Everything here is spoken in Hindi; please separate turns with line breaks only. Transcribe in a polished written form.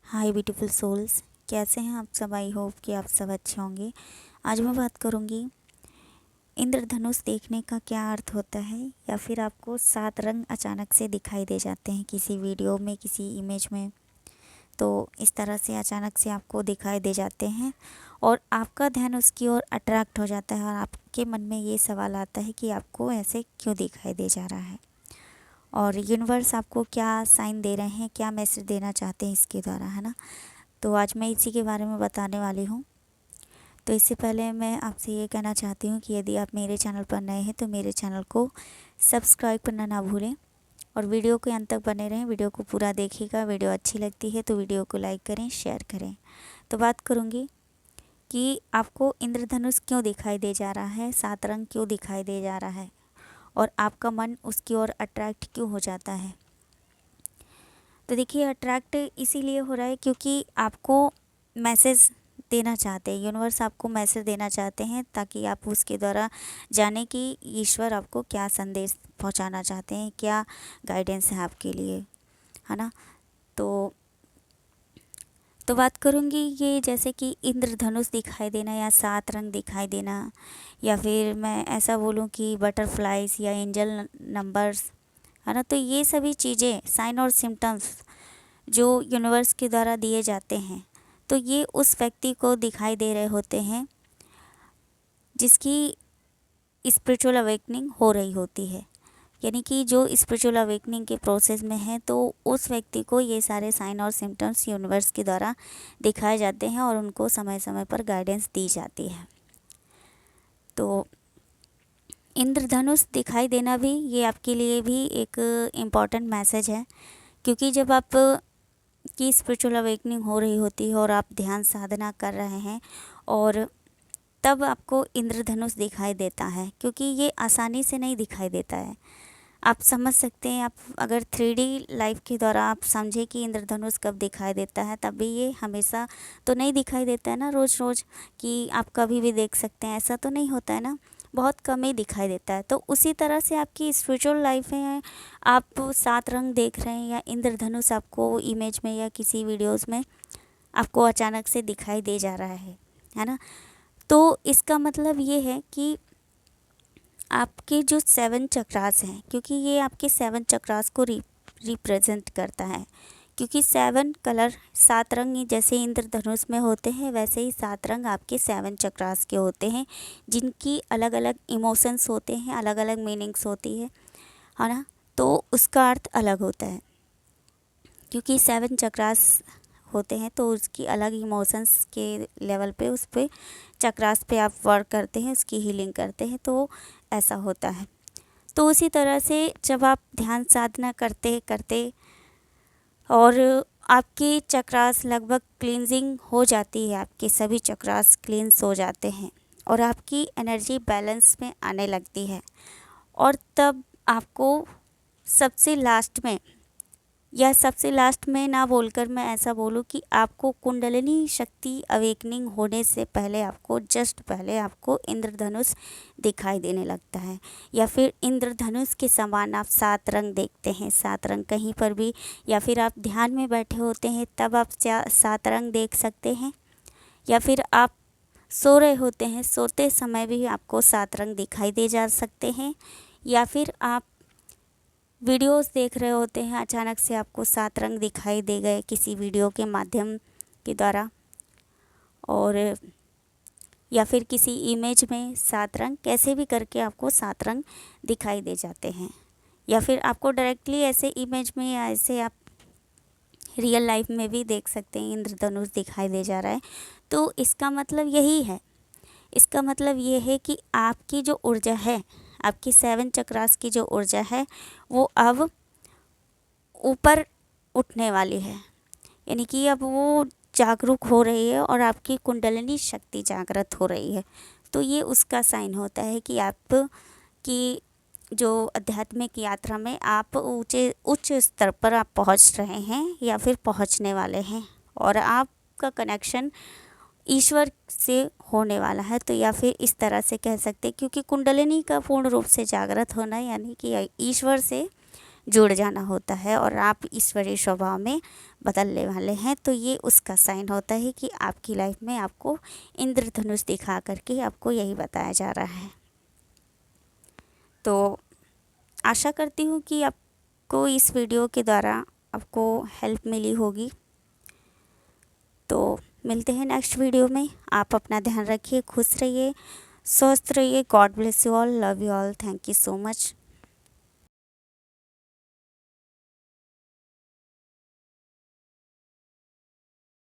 हाय ब्यूटीफुल सोल्स, कैसे हैं आप सब। आई होप कि आप सब अच्छे होंगे। आज मैं बात करूंगी इंद्रधनुष देखने का क्या अर्थ होता है, या फिर आपको 7 रंग अचानक से दिखाई दे जाते हैं किसी वीडियो में, किसी इमेज में। तो इस तरह से अचानक से आपको दिखाई दे जाते हैं और आपका ध्यान उसकी ओर अट्रैक्ट हो जाता है और आपके मन में ये सवाल आता है कि आपको ऐसे क्यों दिखाई दे जा रहा है और यूनिवर्स आपको क्या साइन दे रहे हैं, क्या मैसेज देना चाहते हैं इसके द्वारा, है ना। तो आज मैं इसी के बारे में बताने वाली हूँ। तो इससे पहले मैं आपसे ये कहना चाहती हूँ कि यदि आप मेरे चैनल पर नए हैं तो मेरे चैनल को सब्सक्राइब करना ना भूलें और वीडियो के अंत तक बने रहें। वीडियो को पूरा देखिएगा। वीडियो अच्छी लगती है तो वीडियो को लाइक करें, शेयर करें। तो बात करूँगी कि आपको इंद्रधनुष क्यों दिखाई दे जा रहा है, 7 रंग क्यों दिखाई दे जा रहा है और आपका मन उसकी ओर अट्रैक्ट क्यों हो जाता है। तो देखिए, अट्रैक्ट इसीलिए हो रहा है क्योंकि आपको मैसेज देना चाहते हैं, यूनिवर्स आपको मैसेज देना चाहते हैं ताकि आप उसके द्वारा जाने कि ईश्वर आपको क्या संदेश पहुंचाना चाहते हैं, क्या गाइडेंस है आपके लिए, है ना। तो बात करूँगी ये, जैसे कि इंद्रधनुष दिखाई देना या 7 रंग दिखाई देना, या फिर मैं ऐसा बोलूँ कि बटरफ्लाइज या एंजल नंबर्स, है ना। तो ये सभी चीज़ें, साइन और सिम्टम्स जो यूनिवर्स के द्वारा दिए जाते हैं, तो ये उस व्यक्ति को दिखाई दे रहे होते हैं जिसकी स्पिरिचुअल अवेकनिंग हो रही होती है। यानी कि जो स्पिरिचुअल अवेकनिंग के प्रोसेस में है, तो उस व्यक्ति को ये सारे साइन और सिम्टम्स यूनिवर्स के द्वारा दिखाए जाते हैं और उनको समय समय पर गाइडेंस दी जाती है। तो इंद्रधनुष दिखाई देना भी, ये आपके लिए भी एक इम्पॉर्टेंट मैसेज है, क्योंकि जब आप की स्पिरिचुअल अवेकनिंग हो रही होती है और आप ध्यान साधना कर रहे हैं और तब आपको इंद्रधनुष दिखाई देता है, क्योंकि ये आसानी से नहीं दिखाई देता है। आप समझ सकते हैं, आप अगर 3D लाइफ के द्वारा आप समझे कि इंद्रधनुष कब दिखाई देता है, तब भी ये हमेशा तो नहीं दिखाई देता है ना, रोज़ रोज़ कि आप कभी भी देख सकते हैं, ऐसा तो नहीं होता है ना, बहुत कम ही दिखाई देता है। तो उसी तरह से आपकी स्पिरिचुअल लाइफ में आप 7 रंग देख रहे हैं या इंद्रधनुष आपको इमेज में या किसी वीडियोज़ में आपको अचानक से दिखाई दे जा रहा है ना। तो इसका मतलब ये है कि आपके जो 7 चक्रास हैं, क्योंकि ये आपके 7 चक्रास को रिप्रेजेंट करता है, क्योंकि 7 कलर, 7 रंग जैसे इंद्रधनुष में होते हैं, वैसे ही 7 रंग आपके 7 चक्रास के होते हैं, जिनकी अलग अलग इमोशंस होते हैं, अलग अलग मीनिंग्स होती है ना। तो उसका अर्थ अलग होता है, क्योंकि 7 चक्रास होते हैं तो उसकी अलग इमोशंस के लेवल पे, उस पे चक्रास पे आप वर्क करते हैं, उसकी हीलिंग करते हैं, तो ऐसा होता है। तो उसी तरह से जब आप ध्यान साधना करते करते और आपकी चक्रास लगभग क्लींजिंग हो जाती है, आपके सभी चक्रास क्लींस हो जाते हैं और आपकी एनर्जी बैलेंस में आने लगती है, और तब आपको सबसे लास्ट में, या सबसे लास्ट में ना बोलकर मैं ऐसा बोलूँ कि आपको कुंडलिनी शक्ति अवेकनिंग होने से पहले, आपको जस्ट पहले आपको इंद्रधनुष दिखाई देने लगता है, या फिर इंद्रधनुष के समान आप 7 रंग देखते हैं। 7 रंग कहीं पर भी, या फिर आप ध्यान में बैठे होते हैं तब आप 7 रंग देख सकते हैं, या फिर आप सो रहे होते हैं, सोते समय भी आपको 7 रंग दिखाई दे जा सकते हैं, या फिर आप वीडियोस देख रहे होते हैं, अचानक से आपको 7 रंग दिखाई दे गए किसी वीडियो के माध्यम के द्वारा, और या फिर किसी इमेज में 7 रंग, कैसे भी करके आपको 7 रंग दिखाई दे जाते हैं, या फिर आपको डायरेक्टली ऐसे इमेज में या ऐसे आप रियल लाइफ में भी देख सकते हैं इंद्रधनुष दिखाई दे जा रहा है। तो इसका मतलब यही है, इसका मतलब ये है कि आपकी जो ऊर्जा है, आपकी 7 चक्रास की जो ऊर्जा है, वो अब ऊपर उठने वाली है, यानी कि अब वो जागरूक हो रही है और आपकी कुंडलिनी शक्ति जागृत हो रही है। तो ये उसका साइन होता है कि आप की जो आध्यात्मिक यात्रा में आप उच्च स्तर पर आप पहुंच रहे हैं या फिर पहुंचने वाले हैं, और आपका कनेक्शन ईश्वर से होने वाला है। तो या फिर इस तरह से कह सकते हैं, क्योंकि कुंडलिनी का पूर्ण रूप से जागृत होना, यानी कि ईश्वर से जुड़ जाना होता है और आप ईश्वरीय स्वभाव में बदलने वाले हैं। तो ये उसका साइन होता है कि आपकी लाइफ में आपको इंद्रधनुष दिखा करके आपको यही बताया जा रहा है। तो आशा करती हूँ कि आपको इस वीडियो के द्वारा आपको हेल्प मिली होगी। तो मिलते हैं नेक्स्ट वीडियो में। आप अपना ध्यान रखिए, खुश रहिए, स्वस्थ रहिए। God bless you all, love you all, thank you so much.